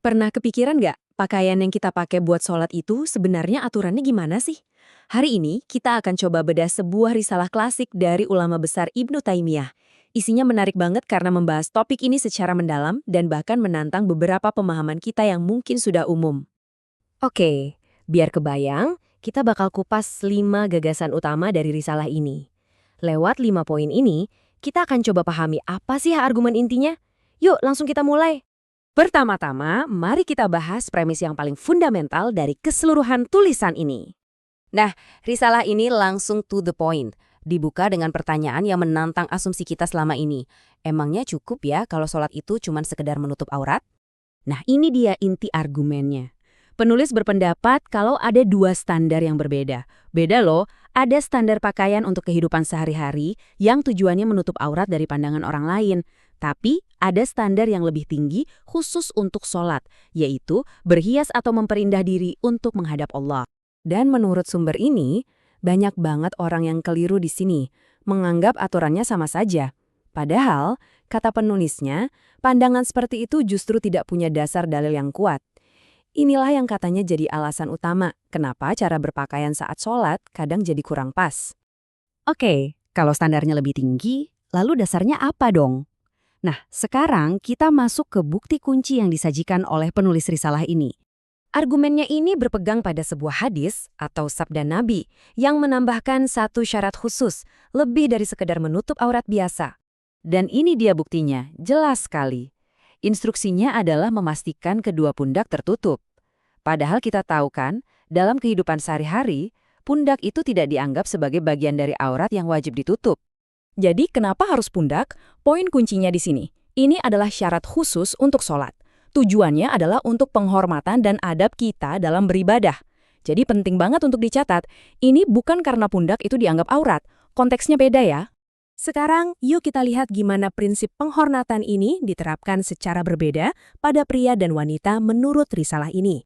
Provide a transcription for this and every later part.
Pernah kepikiran nggak, pakaian yang kita pakai buat sholat itu sebenarnya aturannya gimana sih? Hari ini kita akan coba bedah sebuah risalah klasik dari ulama besar Ibnu Taimiyah. Isinya menarik banget karena membahas topik ini secara mendalam dan bahkan menantang beberapa pemahaman kita yang mungkin sudah umum. Oke, biar kebayang, kita bakal kupas 5 gagasan utama dari risalah ini. Lewat 5 poin ini, kita akan coba pahami apa sih argumen intinya. Yuk, langsung kita mulai. Pertama-tama, mari kita bahas premis yang paling fundamental dari keseluruhan tulisan ini. Nah, risalah ini langsung to the point. Dibuka dengan pertanyaan yang menantang asumsi kita selama ini. Emangnya cukup ya kalau sholat itu cuma sekedar menutup aurat? Nah, ini dia inti argumennya. Penulis berpendapat kalau ada dua standar yang berbeda. Beda loh, ada standar pakaian untuk kehidupan sehari-hari yang tujuannya menutup aurat dari pandangan orang lain. Tapi ada standar yang lebih tinggi khusus untuk sholat, yaitu berhias atau memperindah diri untuk menghadap Allah. Dan menurut sumber ini, banyak banget orang yang keliru di sini, menganggap aturannya sama saja. Padahal, kata penulisnya, pandangan seperti itu justru tidak punya dasar dalil yang kuat. Inilah yang katanya jadi alasan utama kenapa cara berpakaian saat sholat kadang jadi kurang pas. Oke, kalau standarnya lebih tinggi, lalu dasarnya apa dong? Nah, sekarang kita masuk ke bukti kunci yang disajikan oleh penulis risalah ini. Argumennya ini berpegang pada sebuah hadis atau sabda Nabi yang menambahkan satu syarat khusus, lebih dari sekedar menutup aurat biasa. Dan ini dia buktinya, jelas sekali. Instruksinya adalah memastikan kedua pundak tertutup. Padahal kita tahu kan, dalam kehidupan sehari-hari, pundak itu tidak dianggap sebagai bagian dari aurat yang wajib ditutup. Jadi kenapa harus pundak? Poin kuncinya di sini. Ini adalah syarat khusus untuk sholat. Tujuannya adalah untuk penghormatan dan adab kita dalam beribadah. Jadi penting banget untuk dicatat, ini bukan karena pundak itu dianggap aurat. Konteksnya beda ya. Sekarang, yuk kita lihat gimana prinsip penghormatan ini diterapkan secara berbeda pada pria dan wanita menurut risalah ini.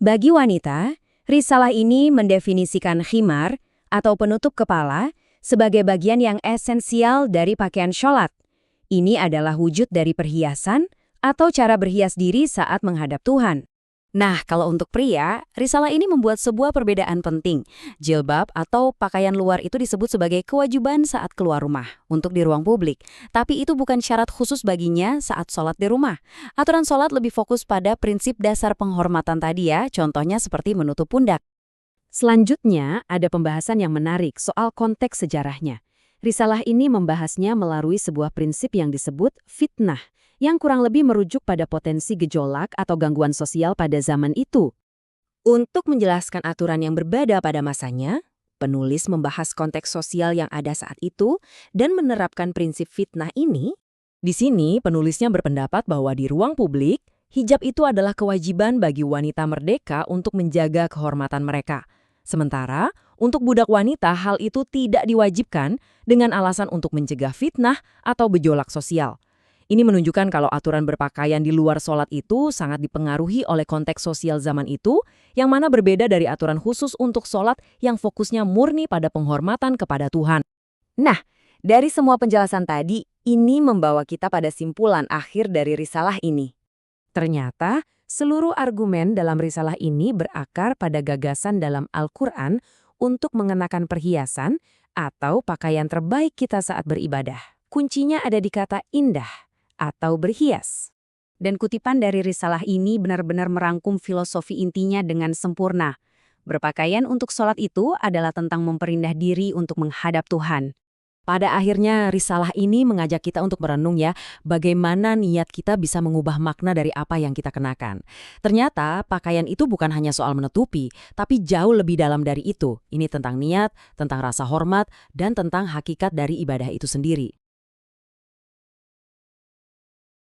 Bagi wanita, risalah ini mendefinisikan khimar atau penutup kepala sebagai bagian yang esensial dari pakaian sholat. Ini adalah wujud dari perhiasan atau cara berhias diri saat menghadap Tuhan. Nah, kalau untuk pria, risalah ini membuat sebuah perbedaan penting. Jilbab atau pakaian luar itu disebut sebagai kewajiban saat keluar rumah, untuk di ruang publik. Tapi itu bukan syarat khusus baginya saat sholat di rumah. Aturan sholat lebih fokus pada prinsip dasar penghormatan tadi ya, contohnya seperti menutup pundak. Selanjutnya, ada pembahasan yang menarik soal konteks sejarahnya. Risalah ini membahasnya melalui sebuah prinsip yang disebut fitnah, yang kurang lebih merujuk pada potensi gejolak atau gangguan sosial pada zaman itu. Untuk menjelaskan aturan yang berbeda pada masanya, penulis membahas konteks sosial yang ada saat itu dan menerapkan prinsip fitnah ini. Di sini, penulisnya berpendapat bahwa di ruang publik, hijab itu adalah kewajiban bagi wanita merdeka untuk menjaga kehormatan mereka. Sementara, untuk budak wanita hal itu tidak diwajibkan dengan alasan untuk mencegah fitnah atau gejolak sosial. Ini menunjukkan kalau aturan berpakaian di luar sholat itu sangat dipengaruhi oleh konteks sosial zaman itu, yang mana berbeda dari aturan khusus untuk sholat yang fokusnya murni pada penghormatan kepada Tuhan. Nah, dari semua penjelasan tadi, ini membawa kita pada simpulan akhir dari risalah ini. Ternyata, seluruh argumen dalam risalah ini berakar pada gagasan dalam Al-Quran untuk mengenakan perhiasan atau pakaian terbaik kita saat beribadah. Kuncinya ada di kata indah atau berhias. Dan kutipan dari risalah ini benar-benar merangkum filosofi intinya dengan sempurna. Berpakaian untuk sholat itu adalah tentang memperindah diri untuk menghadap Tuhan. Pada akhirnya, risalah ini mengajak kita untuk merenung ya, bagaimana niat kita bisa mengubah makna dari apa yang kita kenakan. Ternyata, pakaian itu bukan hanya soal menutupi, tapi jauh lebih dalam dari itu. Ini tentang niat, tentang rasa hormat, dan tentang hakikat dari ibadah itu sendiri.